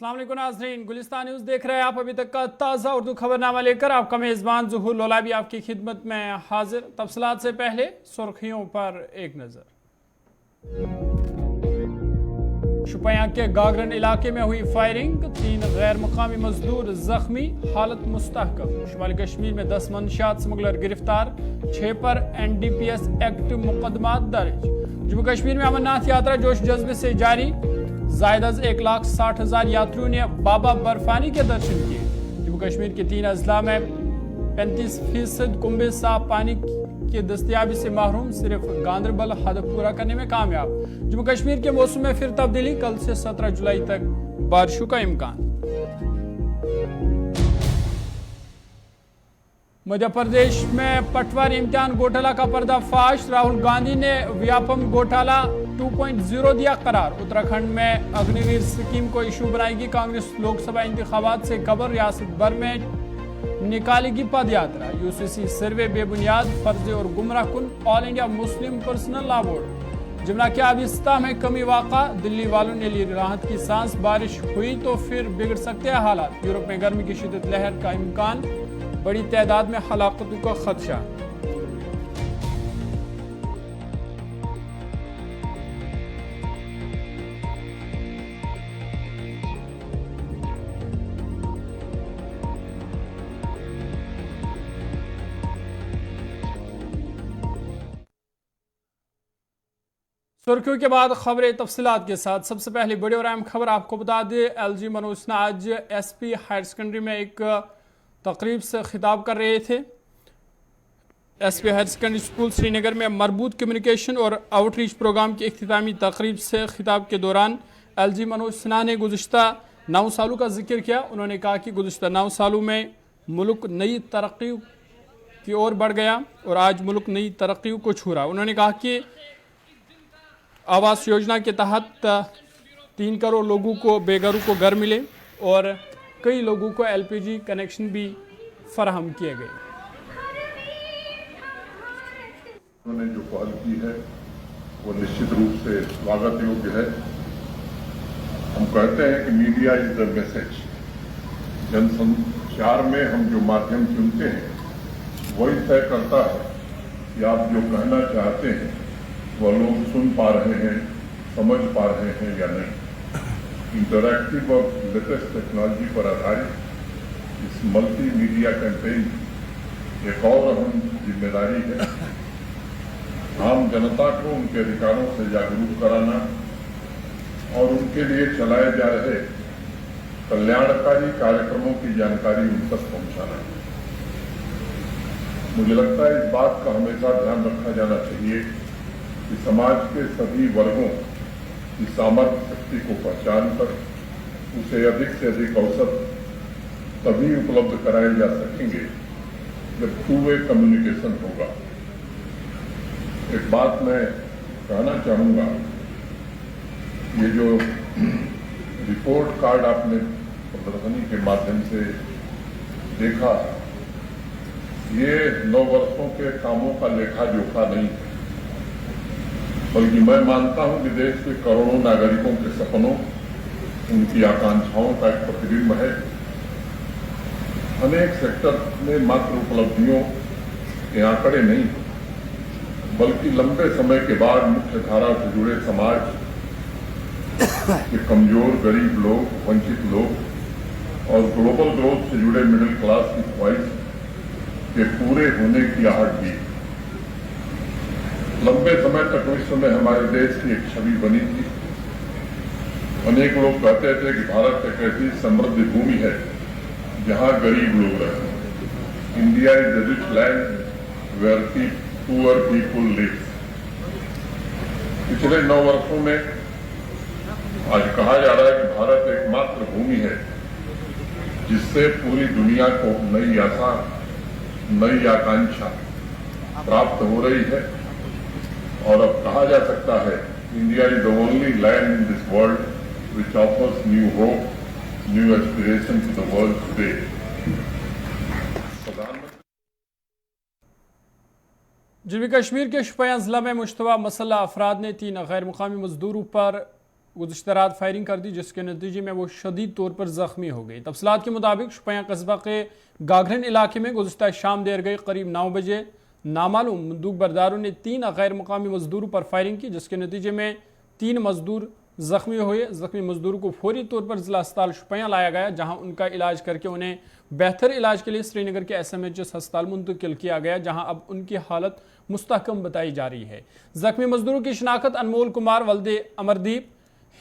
अस्सलाम वालेकुम नाज़रीन, गुलिस्तान न्यूज़ देख रहे हैं आप। अभी तक का ताज़ा उर्दू खबरनामा लेकर आपका मेज़बान ज़ुहूर लोलाबी आपकी खिदमत में हाजिर। तफसीलात से पहले सुर्खियों पर एक नज़र। शुपियां के गागरन इलाके में हुई फायरिंग, 3 गैर मुकामी मजदूर जख्मी, हालत मुस्तहकम। शुमाली कश्मीर में 10 मंशियात स्मगलर गिरफ्तार, 6 पर NDPS एक्ट मुकदमात दर्ज। जम्मू कश्मीर में अमरनाथ यात्रा जोश जज्बे से जारी, ज़ायद अज 1,60,000 यात्रियों ने बाबा बर्फानी के दर्शन किए। जम्मू कश्मीर के 3 अजला में 35% कुंबे साफ पानी की दस्तयाबी से महरूम, सिर्फ गांदरबल हदफ पूरा करने में कामयाब। जम्मू कश्मीर के मौसम में फिर तब्दीली, कल से 17 जुलाई तक बारिशों का इम्कान। मध्य प्रदेश में पटवारी इम्तिहान घोटाला का पर्दाफाश, राहुल गांधी ने व्यापम घोटाला 2.0 दिया करार। उत्तराखंड में अग्निवीर स्कीम को इशू बनाएगी कांग्रेस। लोकसभा इंतखाबात से कबर, रियासत भर में निकालेगी पद यात्रा। UCC सर्वे बेबुनियाद, फर्जी और गुमराह कुन। All India Muslim personal law board Jamuna के आबिस्ता में कमी वाक़ा, दिल्ली वालों ने ली राहत की सांस। बारिश हुई तो फिर बिगड़ सकते हैं हालात। यूरोप में गर्मी की शिद्दत लहर का इम्कान, बड़ी तादाद में हलाकतों का खदशा। सुर्खियों के बाद खबरें तफसीलात के साथ। सबसे पहले बड़ी और अहम खबर आपको बता दें, LG मनोज सिन्हा आज SP हायर सेकेंडरी में एक तकरीब से खिताब कर रहे थे। SP higher secondary school Srinagar में मरबूत कम्युनिकेशन और आउटरीच प्रोग्राम की इख्तितामी तकरीब से खिताब के दौरान LG मनोज सिन्हा ने गुज़िश्ता 9 सालों का जिक्र किया। उन्होंने कहा कि गुज़िश्ता 9 सालों में मुल्क नई तरक्की की ओर बढ़ गया और आज मुल्क नई तरक्की को छू रहा। उन्होंने कहा कि आवास योजना के तहत 3 करोड़ लोगों को, बेघरों को घर मिले और कई लोगों को LPG कनेक्शन भी फराहम किए गए। उन्होंने जो पहल की है वो निश्चित रूप से स्वागत योग्य है। हम कहते हैं कि मीडिया इज द मैसेज। जनसंचार में हम जो माध्यम चुनते हैं वही तय करता है कि आप जो कहना चाहते हैं वह लोग सुन पा रहे हैं, समझ पा रहे हैं या नहीं। इंटरैक्टिव और लेटेस्ट टेक्नोलॉजी पर आधारित इस मल्टी मीडिया कैंपेन एक और अहम जिम्मेदारी है, आम जनता को उनके अधिकारों से जागरूक कराना और उनके लिए चलाए जा रहे कल्याणकारी कार्यक्रमों की जानकारी उन तक पहुंचाना। मुझे लगता है इस बात का हमेशा ध्यान रखा जाना चाहिए कि समाज के सभी वर्गों की सामर्थ्य शक्ति को पहचान कर उसे अधिक से अधिक अवसर तभी उपलब्ध कराए जा सकेंगे जब टू वे कम्युनिकेशन होगा। एक बात मैं कहना चाहूंगा, ये जो रिपोर्ट कार्ड आपने प्रदर्शनी के माध्यम से देखा, ये 9 वर्षों के कामों का लेखा जोखा नहीं है, बल्कि मैं मानता हूं कि देश के करोड़ों नागरिकों के सपनों, उनकी आकांक्षाओं का एक प्रतिबिंब है। अनेक सेक्टर में मात्र उपलब्धियों के आंकड़े नहीं, बल्कि लंबे समय के बाद मुख्य धारा से जुड़े समाज के कमजोर, गरीब लोग, वंचित लोग और ग्लोबल ग्रोथ से जुड़े मिडिल क्लास की ख्वाहिश के पूरे होने की आहट भी। लंबे समय तक विश्व में हमारे देश की एक छवि बनी थी। अनेक लोग कहते थे कि भारत एक ऐसी समृद्ध भूमि है जहां गरीब लोग रहते हैं। India is the rich land where poor people live. पिछले 9 वर्षों में आज कहा जा रहा है कि भारत एकमात्र भूमि है जिससे पूरी दुनिया को नई आशा, नई आकांक्षा प्राप्त हो रही है। और अब कहा जा सकता है India is the only land in this world which offers new hope, new aspiration to the world today. Jammu Kashmir के शुपियां जिला में मुश्तबा मसल्ला अफराद ने 3 गैर मुकामी मजदूरों पर गुज़िश्ता रात फायरिंग कर दी, जिसके नतीजे में वो शदीद तौर पर ज़ख्मी हो गई। तफसीलात के मुताबिक शुपियां कस्बा के गागरन इलाके में गुज़िश्ता शाम देर गई करीब 9 बजे नामालूम बंदूक बरदारों ने 3 गैर मुकामी मजदूरों पर फायरिंग की, जिसके नतीजे में 3 मजदूर जख्मी हुए। जख्मी मजदूरों को फौरी तौर पर जिला अस्पताल शुपियां लाया गया, जहां उनका इलाज करके उन्हें बेहतर इलाज के लिए श्रीनगर के SMHS अस्पताल मुंतकिल किया गया, जहां अब उनकी हालत मुस्तहकम बताई जा रही है। जख्मी मजदूरों की शिनाख्त अनमोल कुमार वल्दे अमरदीप,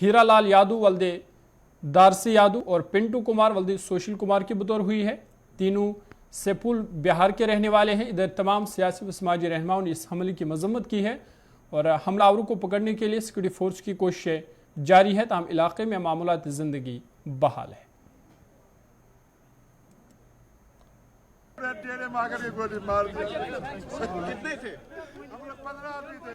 हीरा लाल यादव वल्दे दारसी यादव और पिंटू कुमार वल्दे सुशील कुमार की बतौर हुई है। तीनों सेपुल बिहार के रहने वाले हैं। इधर तमाम सियासी व समाजी रहनुमाओं ने इस हमले की मजम्मत की है और हमलावरों को पकड़ने के लिए सिक्योरिटी फोर्स की कोशिशें जारी है। ताम इलाके में मामूलात जिंदगी बहाल है। कितने थे? हम लोग 15 आदमी थे।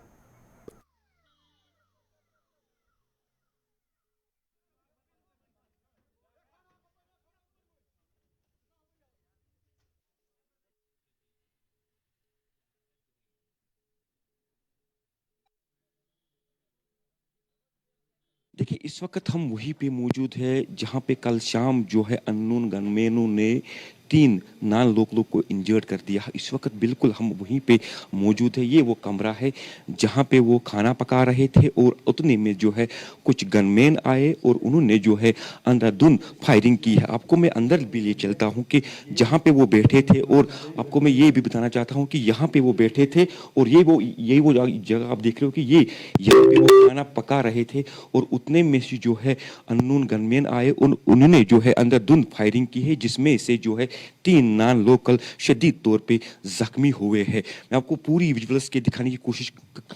देखिए, इस वक्त हम वहीं पे मौजूद है जहाँ पे कल शाम जो है अननोन गनमैनों ने 3 नान लोगों को इंजर्ड कर दिया। इस वक्त बिल्कुल हम वहीं पे मौजूद है। ये वो कमरा है जहाँ पे वो खाना पका रहे थे और उतने में जो है कुछ गनमैन आए और उन्होंने जो है अंधाधुंध फायरिंग की है। आपको मैं अंदर भी ले चलता हूँ कि जहाँ पे वो बैठे थे और आपको मैं ये भी बताना चाहता हूँ कि यहाँ पे वो बैठे थे और ये वो जगह आप देख रहे हो कि ये यहाँ पे वो खाना पका रहे थे और उतने में से जो है अननोन गनमैन आए और उन्होंने जो है अंधाधुंध फायरिंग की है, जिसमें से जो है 3 नान लोकल शदीद तौर पे जख्मी हुए हैं। मैं आपको पूरी विजुअल्स के दिखाने की कोशिश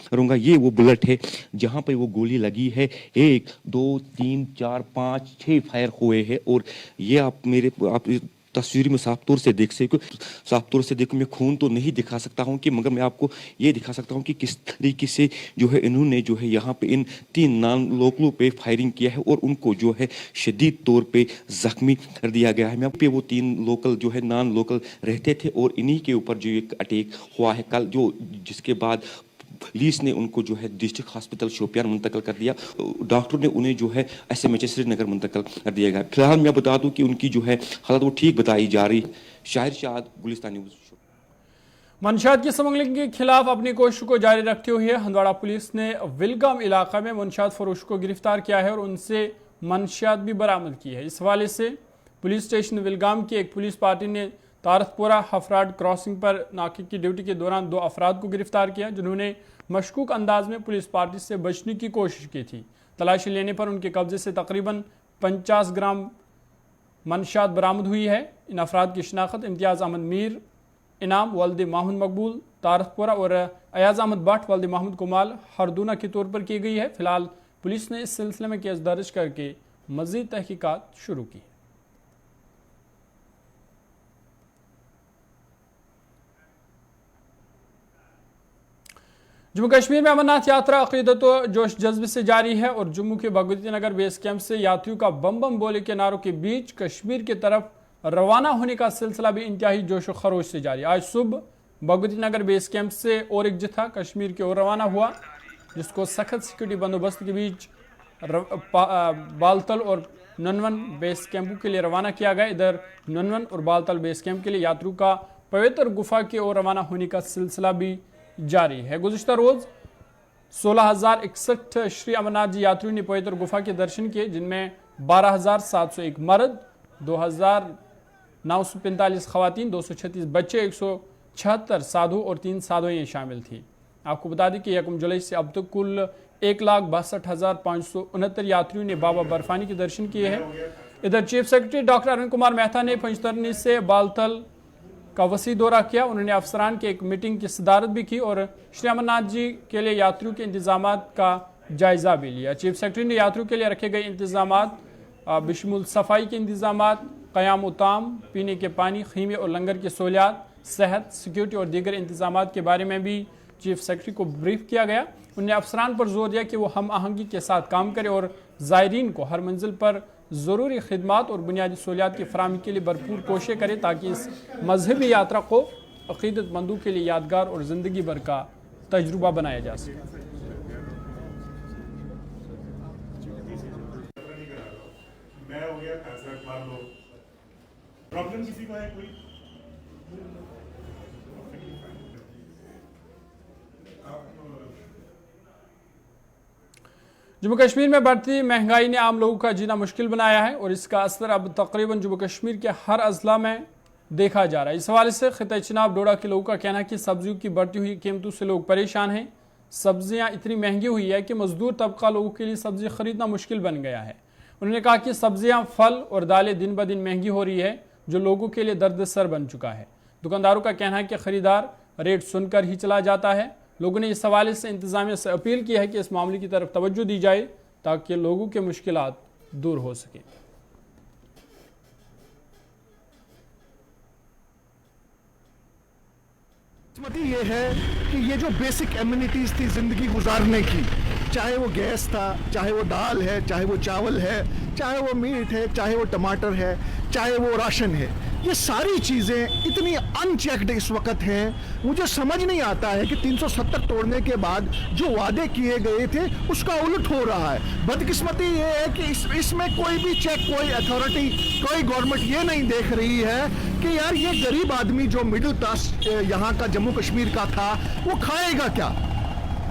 करूंगा। ये वो बुलेट है जहां पे वो गोली लगी है। 1 2 3 4 5 6 फायर हुए हैं और ये आप तस्वीर में साफ तौर से देख सकते मैं खून तो नहीं दिखा सकता हूं कि मगर मैं आपको ये दिखा सकता हूं कि किस तरीके से जो है इन्होंने जो है यहाँ पे इन 3 नान लोकलों पे फायरिंग किया है और उनको जो है शदीद तौर पे जख्मी कर दिया गया है। मैं पे वो 3 लोकल जो है नान लोकल रहते थे और इन्हीं के ऊपर जो एक अटैक हुआ है कल, जिसके बाद पुलिस ने उनको जो है डिस्ट्रिक्ट हॉस्पिटल शोपियान मुंतकिल कर दिया। डॉक्टर ने उन्हें जो है SMHS श्रीनगर मुंतकिल कर दिया गया। फिलहाल मैं बता दूं कि उनकी जो है हालत वो ठीक बताई जा रही। शाहिर शाद, गुलिस्तान न्यूज़। मंशियात की स्मगलिंग के खिलाफ अपनी कोशिश को जारी रखते हुए हंदवाड़ा पुलिस ने विलगाम इलाका में मंशियात फरोश को गिरफ्तार किया है और उनसे मंशियात भी बरामद की है। इस हवाले से पुलिस स्टेशन विलगाम की एक पुलिस पार्टी ने तारतपुरा हफराड क्रॉसिंग पर नाके की ड्यूटी के दौरान 2 अफराद को गिरफ्तार किया, जिन्होंने मशकूक अंदाज में पुलिस पार्टी से बचने की कोशिश की थी। तलाशी लेने पर उनके कब्जे से तकरीबन 50 ग्राम मंशियात बरामद हुई है। इन अफराद की शिनाख्त इम्तियाज़ अहमद मीर इनाम वल्द महमूद मकबूल तारतपुरा और अयाज अहमद भट्ट वल्द महमूद कुमाल हरदूना के तौर पर की गई है। फिलहाल पुलिस ने इस सिलसिले में केस दर्ज करके मज़ीद तहकीकात शुरू की है। जम्मू कश्मीर में अमरनाथ यात्रा अकीदत व जोश जज्बे से जारी है और जम्मू के भगवती नगर बेस कैंप से यात्रियों का बम बम बोले के नारों के बीच कश्मीर की तरफ रवाना होने का सिलसिला भी इंतहाई जोश व खरोश से जारी। आज सुबह भगवती नगर बेस कैंप से और एक जत्था कश्मीर की ओर रवाना हुआ, जिसको सख्त सिक्योरिटी बंदोबस्त के बीच बालतल और ननवन बेस कैंपों के लिए रवाना किया गया। इधर ननवन और बालतल बेस कैंप के लिए यात्रियों का पवित्र गुफा की ओर रवाना होने का सिलसिला भी जारी है। गुज़िश्ता रोज 16,061 श्री अमरनाथ जी यात्रियों ने पवित्र गुफा के दर्शन किए, जिनमें 12,701 मर्द, 2,945 खवातीन, 236 बच्चे, 176 साधु और 3 साधुएं शामिल थी। आपको बता दें कि 1 जुलाई से अब तक कुल 1,62,569 यात्रियों ने बाबा बर्फानी के दर्शन किए हैं। इधर chief secretary doctor Arun Kumar Mehta ने पंचतरनी से बालतल का वसी दौरा किया। उन्होंने अफसरान की एक मीटिंग की सदारत भी की और श्री अमरनाथ जी के लिए यात्रियों के इंतजामात का जायजा भी लिया। चीफ सेक्रेटरी ने यात्रियों के लिए रखे गए इंतजामात बिशमुल सफाई के इंतजामात, क़याम उताम, पीने के पानी, खीमे और लंगर की सहूलियात, सेहत, सिक्योरिटी और दीगर इंतजामात के बारे में भी चीफ सेक्रेटरी को ब्रीफ किया गया। उन्होंने अफसरान पर जोर दिया कि वो हम आहंगी के साथ काम करें और ज़ायरीन को हर मंजिल पर ज़रूरी खिदमात और बुनियादी सहूलियात की फराहमी के लिए भरपूर कोशिश करें, ताकि इस मजहबी यात्रा को अक़ीदतमंदों के लिए यादगार और ज़िंदगी भर का तजुर्बा बनाया जा सके। गया, पैसा मार लो। प्रॉब्लम किसी को है कोई? जम्मू कश्मीर में बढ़ती महंगाई ने आम लोगों का जीना मुश्किल बनाया है और इसका असर अब तकरीबन जम्मू कश्मीर के हर अजला में देखा जा रहा है। इस हवाले से खित्ते चिनाब डोडा के लोगों का कहना है कि सब्जियों की बढ़ती हुई कीमतों से लोग परेशान हैं। सब्जियां इतनी महंगी हुई है कि मजदूर तबका लोगों के लिए सब्जी खरीदना मुश्किल बन गया है। उन्होंने कहा कि सब्जियां, फल और दालें दिन ब दिन महंगी हो रही है, जो लोगों के लिए दर्द-सर बन चुका है। दुकानदारों का कहना है कि खरीदार रेट सुनकर ही चला जाता है। लोगों ने इस हवाले से इंतजामिया से अपील की है कि इस मामले की तरफ तवज्जो दी जाए ताकि लोगों के मुश्किलात दूर हो सके। ये है कि ये जो बेसिक एम्यूनिटीज थी जिंदगी गुजारने की, चाहे वो गैस था, चाहे वो दाल है, चाहे वो चावल है, चाहे वो मीट है, चाहे वो टमाटर है, चाहे वो राशन है, ये सारी चीज़ें इतनी अनचेक्ड इस वक्त हैं। मुझे समझ नहीं आता है कि 370 तोड़ने के बाद जो वादे किए गए थे उसका उलट हो रहा है। बदकिस्मती ये है कि इसमें कोई भी चेक, कोई अथॉरिटी, कोई गवर्नमेंट ये नहीं देख रही है कि यार ये गरीब आदमी जो मिडिल क्लास यहाँ का जम्मू कश्मीर का था वो खाएगा क्या,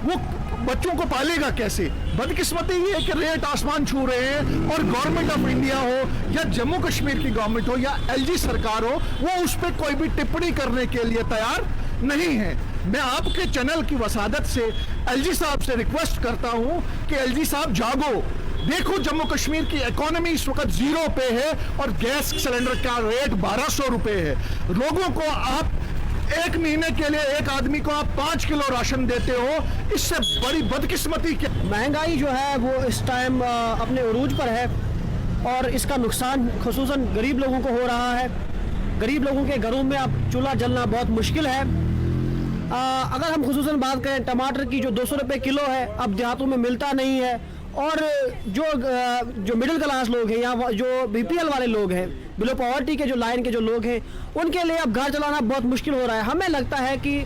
वो बच्चों को पालेगा कैसे। बदकिस्मती ये है कि रेट आसमान छू रहे हैं और गवर्नमेंट ऑफ इंडिया हो या जम्मू कश्मीर की गवर्नमेंट हो या एलजी सरकार हो, वो उस पर कोई भी टिप्पणी करने के लिए तैयार नहीं है। मैं आपके चैनल की वसादत से एलजी साहब से रिक्वेस्ट करता हूं कि एलजी साहब जागो, देखो जम्मू कश्मीर की इकोनॉमी इस वक्त 0 पे है और गैस सिलेंडर का रेट 1200 रुपए है। लोगों को आप एक महीने के लिए एक आदमी को आप 5 किलो राशन देते हो, इससे बड़ी बदकिस्मती क्या। महंगाई जो है वो इस टाइम अपने उरूज पर है और इसका नुकसान खुसूसन गरीब लोगों को हो रहा है। गरीब लोगों के घरों में अब चूल्हा जलना बहुत मुश्किल है। अगर हम खुसूसन बात करें टमाटर की, जो 200 रुपये किलो है, अब देहातों में मिलता नहीं है। और जो मिडिल क्लास लोग हैं या जो बीपीएल वाले लोग हैं, बिलो पॉवर्टी के जो लाइन के जो लोग हैं, उनके लिए अब घर चलाना बहुत मुश्किल हो रहा है। हमें लगता है कि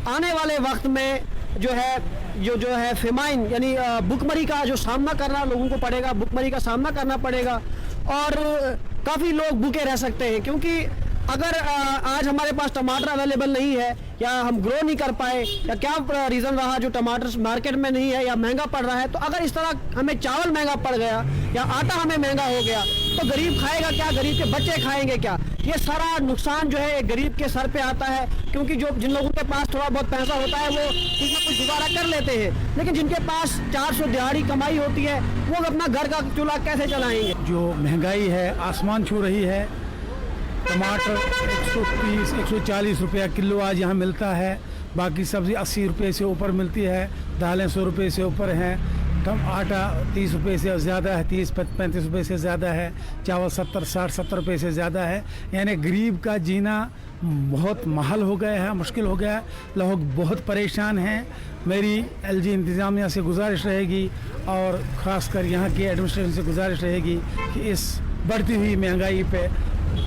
आने वाले वक्त में जो है फेमाइन यानी भुखमरी का जो सामना करना लोगों को पड़ेगा, भुखमरी का सामना करना पड़ेगा और काफ़ी लोग भूखे रह सकते हैं। क्योंकि अगर आज हमारे पास टमाटर अवेलेबल नहीं है या हम ग्रो नहीं कर पाए या क्या रीज़न रहा जो टमाटर मार्केट में नहीं है या महंगा पड़ रहा है, तो अगर इस तरह हमें चावल महंगा पड़ गया या आटा हमें महंगा हो गया तो गरीब खाएगा क्या, गरीब के बच्चे खाएंगे क्या। ये सारा नुकसान जो है गरीब के सर पे आता है। क्योंकि जिन लोगों के पास थोड़ा बहुत पैसा होता है वो कुछ ना कुछ गुजारा कर लेते हैं, लेकिन जिनके पास 400 दिहाड़ी कमाई होती है वो अपना घर का चूल्हा कैसे चलाएंगे। जो महंगाई है आसमान छू रही है। टमाटर 130 140 रुपया किलो आज यहाँ मिलता है, बाकी सब्ज़ी 80 रुपये से ऊपर मिलती है, दालें 100 रुपये से ऊपर हैं, आटा 30 रुपये से ज़्यादा है, 30-35 रुपये से ज़्यादा है, चावल 70-60-70 रुपये से ज़्यादा है। यानी गरीब का जीना बहुत महल हो गया है, मुश्किल हो गया है, लोग बहुत परेशान हैं। मेरी एलजी इंतज़ामिया से गुजारिश रहेगी और ख़ासकर यहाँ के एडमिनिस्ट्रेशन से गुजारिश रहेगी कि इस बढ़ती हुई महंगाई पे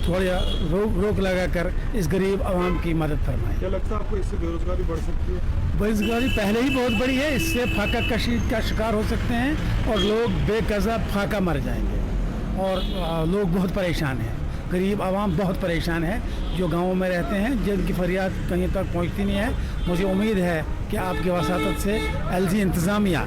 थोड़ा रोक लगाकर इस गरीब आवाम की मदद फरमाएं। क्या लगता है आपको इससे बेरोजगारी बढ़ सकती है? बेरोजगारी पहले ही बहुत बड़ी है, इससे फाका कशी का शिकार हो सकते हैं और लोग बेकज़ा फाका मर जाएंगे और लोग बहुत परेशान हैं। गरीब आवाम बहुत परेशान है जो गाँवों में रहते हैं, जिनकी फरियाद कहीं तक पहुँचती नहीं है। मुझे उम्मीद है कि आपकी वसातत से एलजी इंतज़ामिया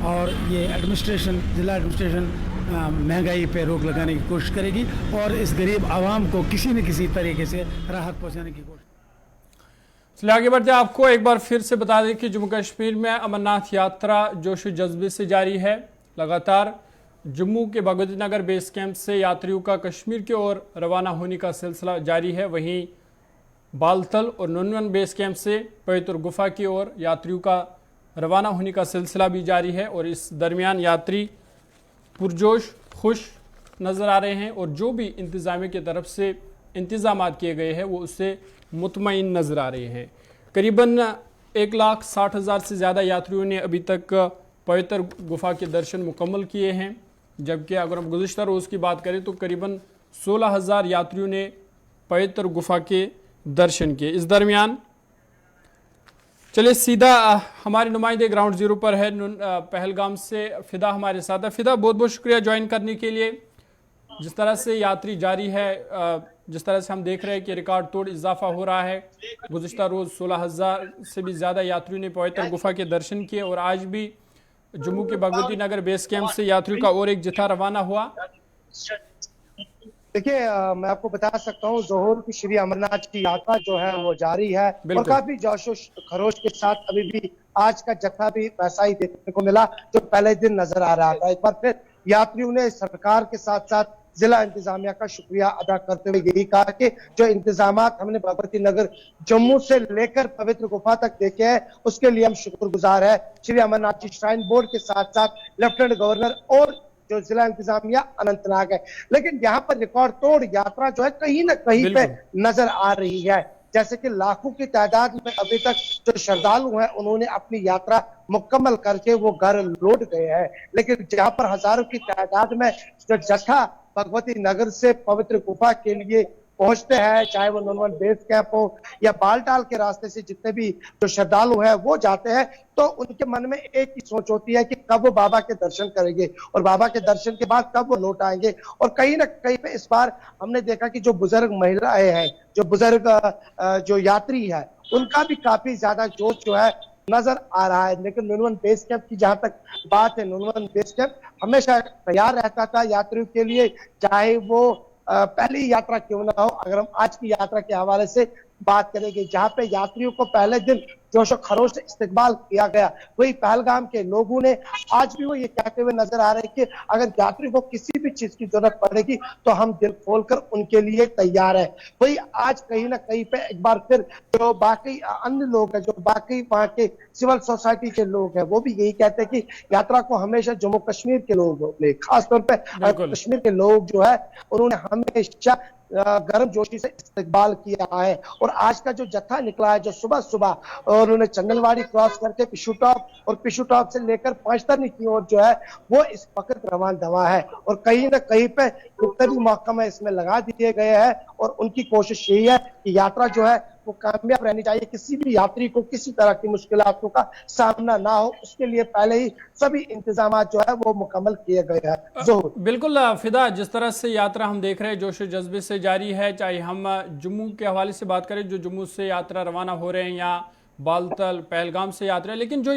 और ये एडमिनिस्ट्रेशन, ज़िला एडमिनिस्ट्रेशन महंगाई पे रोक लगाने की कोशिश करेगी और इस गरीब आवाम को किसी न किसी तरीके से राहत पहुंचाने की कोशिश। चलिए आगे बढ़ते हैं। आपको एक बार फिर से बता दें कि जम्मू कश्मीर में अमरनाथ यात्रा जोश जज्बे से जारी है। लगातार जम्मू के भगवती नगर बेस कैंप से यात्रियों का कश्मीर की ओर रवाना होने का सिलसिला जारी है। वहीं बालतल और नुनवन बेस कैंप से पवित्र गुफा की ओर यात्रियों का रवाना होने का सिलसिला भी जारी है और इस दरमियान यात्री पुरजोश खुश नज़र आ रहे हैं और जो भी इंतज़ामिया की तरफ से इंतज़ाम किए गए हैं वो उससे मुतमईन नज़र आ रहे हैं। करीबन 1,60,000 से ज़्यादा यात्रियों ने अभी तक पवित्र गुफा के दर्शन मुकम्मल किए हैं, जबकि अगर हम गुज़िश्ता रोज़ की बात करें तो करीबन 16,000 यात्रियों ने पवित्र गुफा के दर्शन किए। इस दरमियान चलिए सीधा हमारे नुमाइंदे ग्राउंड ज़ीरो पर है पहलगाम से फ़िदा हमारे साथ है। फ़िदा, बहुत बहुत शुक्रिया ज्वाइन करने के लिए। जिस तरह से यात्री जारी है, जिस तरह से हम देख रहे हैं कि रिकॉर्ड तोड़ इजाफा हो रहा है। गुज़िश्ता रोज़ 16,000 से भी ज़्यादा यात्रियों ने पवित्र गुफा के दर्शन किए और आज भी जम्मू के भगवती नगर बेस कैंप से यात्रियों का और एक जत्था रवाना हुआ। देखिए, मैं आपको बता सकता हूँ जोहर की श्री अमरनाथ की यात्रा जो है वो जारी है और काफी जोशो खरोश के साथ अभी भी आज का जत्था भी वैसा ही देखने को मिला जो पहले दिन नजर आ रहा था। एक बार फिर यात्रियों ने सरकार के साथ साथ जिला इंतजामिया का शुक्रिया अदा करते हुए यही कहा कि जो इंतजामात हमने भगवती नगर जम्मू से लेकर पवित्र गुफा तक देखे हैं उसके लिए हम शुक्रगुजार है। श्री अमरनाथ जी श्राइन बोर्ड के साथ साथ लेफ्टिनेंट गवर्नर और जो जिला इंतजामिया अनंतनाग है। लेकिन यहाँ पर रिकॉर्ड तोड़ यात्रा जो है कहीं ना कहीं पे नजर आ रही है, जैसे कि लाखों की तादाद में अभी तक जो श्रद्धालु हैं उन्होंने अपनी यात्रा मुकम्मल करके वो घर लौट गए हैं। लेकिन जहाँ पर हजारों की तादाद में जो जत्था भगवती नगर से पवित्र गुफा के लिए पहुंचते हैं, चाहे वो नूनवन बेस कैंप हो या बालटाल के रास्ते से जितने भी जो श्रद्धालु हैं वो जाते हैं, तो उनके मन में एक ही सोच होती है कि कब वो बाबा के दर्शन करेंगे और बाबा के दर्शन के बाद कब वो लौट आएंगे। और कहीं ना कहीं पे इस बार हमने देखा कि जो बुजुर्ग महिलाएं हैं, जो बुजुर्ग जो यात्री है, उनका भी काफी ज्यादा जोश जो है नजर आ रहा है। लेकिन नूनवन बेस कैंप की जहां तक बात है, नूनवन बेस कैंप हमेशा तैयार रहता था यात्रियों के लिए, चाहे वो पहली यात्रा क्यों ना हो। अगर हम आज की यात्रा के हवाले से बात करेंगे, जहां पे यात्रियों को पहले दिन जोशो खरोश से इस्तकबाल किया गया, वही पहलगाम के लोगों ने आज भी वो ये कहते हुए नजर आ रहे हैं कि अगर यात्री को किसी भी चीज की जरूरत पड़ेगी तो हम दिल खोलकर उनके लिए तैयार है। वही आज कहीं ना कहीं पे एक बार फिर जो बाकी अन्य लोग हैं, जो बाकी वहाँ के सिविल सोसाइटी के लोग हैं, वो भी यही कहते हैं कि यात्रा को हमेशा जम्मू कश्मीर के लोग ने, खासतौर पर कश्मीर के लोग जो है उन्होंने हमेशा गर्म जोशी से इस्तकबाल किया है। और आज का जो जत्था निकला है, जो सुबह सुबह और उन्होंने चंगलवाड़ी क्रॉस करके पिशु टॉप और पिशु टॉप से लेकर पांचतरनी की ओर जो है वो इस वक्त रवान दवा है। और कहीं ना कहीं पे जितने भी महकमे इसमें लगा दिए गए हैं और उनकी कोशिश यही है कि यात्रा जो है वो कामयाब रहनी चाहिए, किसी भी यात्री को किसी तरह की मुश्किलातों का सामना ना हो, उसके लिए पहले ही सभी इंतजाम जो है वो मुकम्मल किए गए हैं। बिल्कुल फिदा, जिस तरह से यात्रा हम देख रहे हैं जोश जज्बे से जारी है, चाहे हम जम्मू के हवाले से बात करें, जो जम्मू से यात्रा रवाना हो रहे हैं या बालतल पहलगाम से यात्रा, लेकिन जो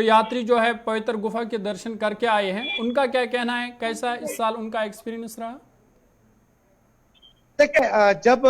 यात्री जो है पवित्र गुफा के दर्शन करके आए हैं, उनका क्या कहना है, कैसा इस साल उनका एक्सपीरियंस रहा? देखिए, जब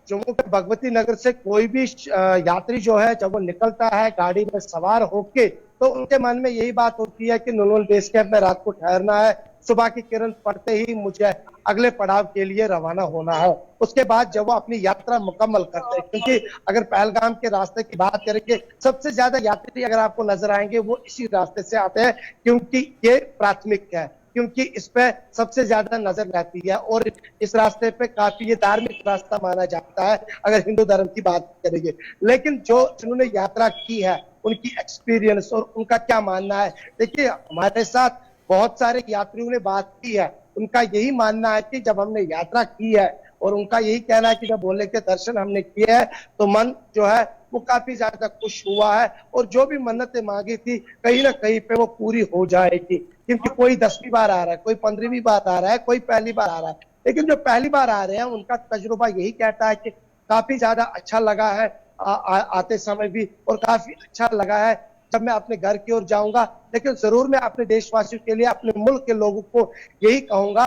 जम्मू के भगवती नगर से कोई भी यात्री जो है जब वो निकलता है गाड़ी में सवार होके, तो उनके मन में यही बात होती है कि नूनवन बेस कैंप में रात को ठहरना है, सुबह की किरण पड़ते ही मुझे अगले पड़ाव के लिए रवाना होना है। उसके बाद जब वो अपनी यात्रा मुकम्मल करते हैं, क्योंकि अगर पहलगाम के रास्ते की बात करेंगे, सबसे ज्यादा यात्री अगर आपको नजर आएंगे वो इसी रास्ते से आते हैं, क्योंकि ये प्राथमिक है, क्योंकि इस पे सबसे ज्यादा नजर रहती है और इस रास्ते पे काफी ये धार्मिक रास्ता माना जाता है अगर हिंदू धर्म की बात करेंगे। लेकिन जो जिन्होंने यात्रा की है उनकी एक्सपीरियंस और उनका क्या मानना है, देखिए हमारे साथ बहुत सारे यात्रियों ने बात की है, उनका यही मानना है कि जब हमने यात्रा की है और उनका यही कहना है कि जब भोले के दर्शन हमने किए हैं तो मन जो है वो काफी ज्यादा खुश हुआ है और जो भी मन्नतें मांगी थी कहीं ना कहीं पे वो पूरी हो जाएगी। क्योंकि कोई 10वीं बार आ रहा है, कोई 15वीं बार आ रहा है, कोई पहली बार आ रहा है, लेकिन जो पहली बार आ रहे हैं उनका तजुर्बा यही कहता है कि काफी ज्यादा अच्छा लगा है आते समय भी, और काफी अच्छा लगा है जब मैं अपने घर की ओर जाऊंगा। लेकिन जरूर मैं अपने देशवासियों के लिए, अपने मुल्क के लोगों को यही कहूंगा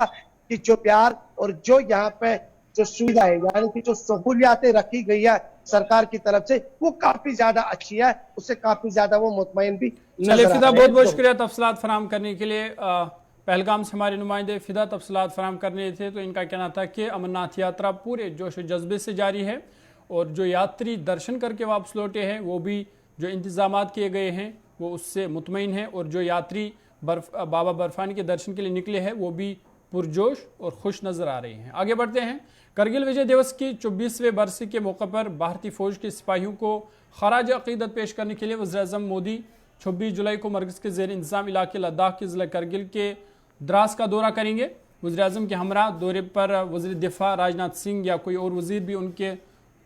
कि जो प्यार और जो यहाँ पे जो सुविधाएं यानी कि जो सहूलियातें रखी गई है सरकार की तरफ से, वो काफी ज्यादा अच्छी है, उससे काफी ज्यादा वो मुतमईन भी चलिए फिदा, बहुत बहुत शुक्रिया तफसीलात फराहम करने के लिए। पहलगाम से हमारे नुमाइंदे फिदा तफसीलात फराहम करने थे, तो इनका कहना था कि अमरनाथ यात्रा पूरे जोश जज्बे से जारी है और जो यात्री दर्शन करके वापस लौटे हैं वो भी जो इंतजामात किए गए हैं वो उससे मुतमईन है, और जो यात्री बाबा बर्फानी के दर्शन के लिए निकले हैं वो भी पुरजोश और खुश नजर आ रहे हैं। आगे बढ़ते हैं। करगिल विजय दिवस की 24वें बरसी के मौके पर भारतीय फौज के सिपाहियों को खराज अकीदत पेश करने के लिए वज़ीर-ए-आज़म मोदी 26 जुलाई को मरकज़ के ज़ेर इंतज़ाम इलाके लद्दाख के ज़िला करगिल के द्रास का दौरा करेंगे। वज़ीर-ए-आज़म के हमरा दौरे पर वज़ीर दिफा राजनाथ सिंह या कोई और वज़ीर भी उनके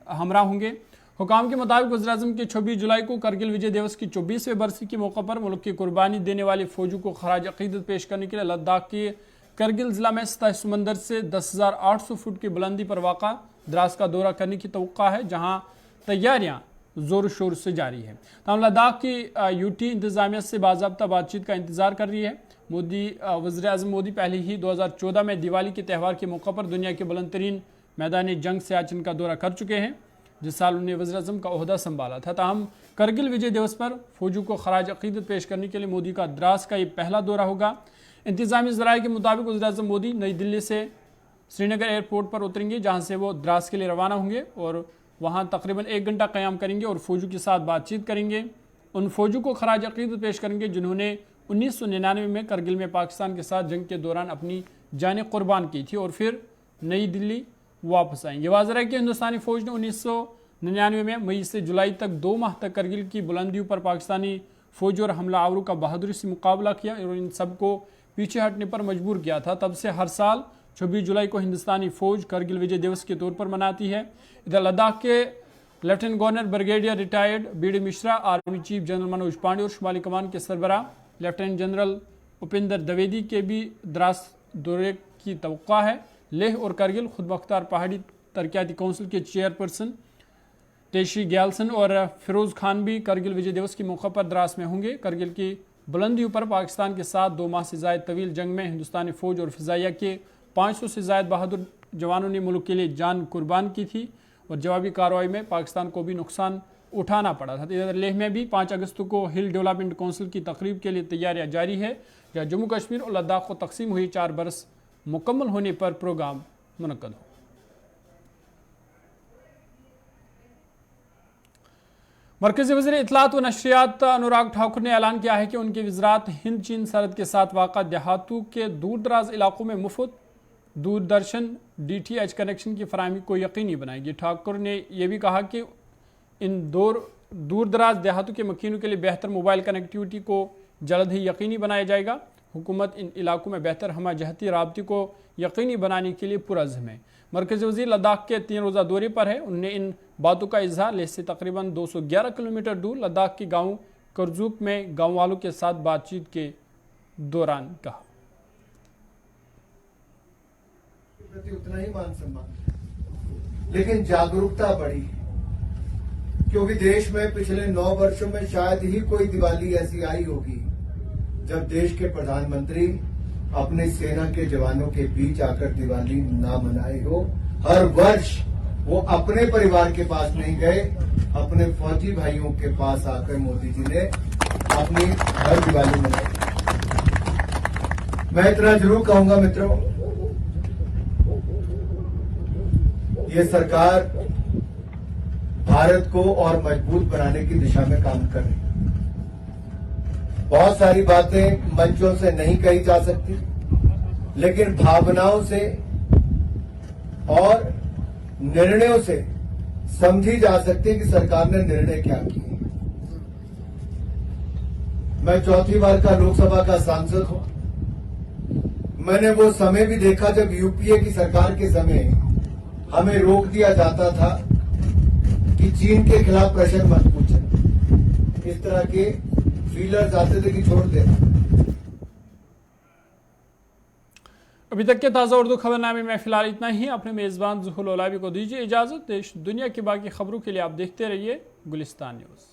हमरा होंगे। हुकाम के मुताबिक वज़ीर-ए-आज़म की 26 जुलाई को करगिल विजय दिवस की 24वें बरसी के मौके पर मुल्क की कुर्बानी देने वाले फौजों को खराज अकीदत पेश करने के लिए लद्दाख के करगिल जिला में सतह समंदर से 10,800 फुट की बुलंदी पर वाक़ा द्रास का दौरा करने की तवक्का है, जहां तैयारियां जोर शोर से जारी है। तमाम लद्दाख की यूटी इंतजामिया से बाज़ाब्ता बातचीत का इंतजार कर रही है। वज़ीर-ए-आज़म मोदी पहले ही 2014 में दिवाली के त्यौहार के मौके पर दुनिया के बुलंद तरीन मैदानी जंग सियाचिन का दौरा कर चुके हैं, जिस साल उन्हें वज़ीर-ए-आज़म का ओहदा संभाला था। ताहम करगिल विजय दिवस पर फौजों को खराज अकीदत पेश करने के लिए मोदी का द्रास का ये पहला दौरा होगा। इंतजामी ज़राए के मुताबिक वज़ीर-ए-आज़म मोदी नई दिल्ली से श्रीनगर एयरपोर्ट पर उतरेंगे, जहाँ से वो द्रास के लिए रवाना होंगे और वहाँ तकरीबन 1 घंटा क़याम करेंगे और फौजों के साथ बातचीत करेंगे। उन फौजों को खराज अकीदत पेश करेंगे जिन्होंने 1999 में करगिल में पाकिस्तान के साथ जंग के दौरान अपनी जानें कुर्बान की थी और फिर नई दिल्ली वापस आएंगे। वाज़ेह है कि हिंदुस्तानी फ़ौज ने 1999 में मई से जुलाई तक 2 माह तक करगिल की बुलंदियों पर पाकिस्तानी फ़ौज और हमला आवरों का बहादुरी से मुकाबला किया और इन सबको पीछे हटने पर मजबूर किया था। तब से हर साल 26 जुलाई को हिंदुस्तानी फ़ौज करगिल विजय दिवस के तौर पर मनाती है। इधर लद्दाख के lieutenant governor brigadier retired BD. Mishra, army chief general Manoj Pande और शुमाली कमान के सरबराह लेफ्टिनेंट जनरल उपेंद्र द्विवेदी के भी द्रास दौरे की तवक्का है। लेह और करगिल खुद मुख्तार पहाड़ी तरक्याती काउंसिल के चेयरपर्सन टेशी ग्यालसन और फिरोज़ खान भी करगिल विजय दिवस के मौके पर द्रास में होंगे। करगिल की बुलंदियों पर पाकिस्तान के साथ 2 माह से ज़ायद तवील जंग में हिंदुस्तानी फ़ौज और फ़िज़ाइया के 500 से ज़ायद बहादुर जवानों ने मुल्क के लिए जान कुर्बान की थी और जवाबी कार्रवाई में पाकिस्तान को भी नुकसान उठाना पड़ा था। इधर लेह में भी 5 अगस्त को हिल डेवलपमेंट काउंसिल की तकरीब के लिए तैयारियां जारी है, जहाँ जम्मू कश्मीर और लद्दाख को तकसीम हुई 4 बरस मुकम्मल होने पर प्रोग्राम मुनक्कद हो। मरकज़ी वज़ीर इत्तलात व नशरियात अनुराग ठाकुर ने ऐलान किया है कि उनकी वज़रात हिंद चीन सरहद के साथ वाक़ा देहातों के दूर दराज इलाकों में मुफ्त दूरदर्शन DTH कनेक्शन की फराहमी को यकीनी बनाएगी। ठाकुर ने यह भी कहा कि इन दूर दराज देहातों के मकीनों के लिए बेहतर मोबाइल कनेक्टिविटी को जल्द ही यकीनी बनाया जाएगा। हुकूमत इन इलाकों में बेहतर हमाजहती राबते को यकीनी बनाने के लिए पुरज़्म है। मरकज़ी वज़ीर लद्दाख के 3 रोज़ा दौरे पर है। उन्होंने इन बातों का इजहार लेह से तकरीबन 211 किलोमीटर दूर लद्दाख के गाँव करजूक में गाँव वालों के साथ बातचीत के दौरान कहा। उतना ही मान सम्मान, लेकिन जागरूकता बढ़ी, क्योंकि देश में पिछले 9 वर्षों में शायद ही कोई दिवाली ऐसी आई होगी जब देश के प्रधानमंत्री अपने सेना के जवानों के बीच आकर दिवाली ना मनाए हो। हर वर्ष वो अपने परिवार के पास नहीं गए, अपने फौजी भाइयों के पास आकर मोदी जी ने अपनी हर दिवाली मनाई। मैं इतना जरूर कहूंगा मित्रों, ये सरकार भारत को और मजबूत बनाने की दिशा में काम कर रही है। बहुत सारी बातें मंचों से नहीं कही जा सकती, लेकिन भावनाओं से और निर्णयों से समझी जा सकती है कि सरकार ने निर्णय क्या किए। मैं 4थी बार का लोकसभा का सांसद हूं। मैंने वो समय भी देखा जब यूपीए की सरकार के समय हमें रोक दिया जाता था कि चीन के खिलाफ प्रेशर मत पूछे। इस तरह के फीलर्स आते थे कि छोड़ दे। अभी तक के ताज़ा उर्दू खबरनामे में फिलहाल इतना ही। अपने मेज़बान ज़ुहुल ओलावी को दीजिए इजाज़त। देश दुनिया की बाकी खबरों के लिए आप देखते रहिए गुलिस्तान न्यूज़।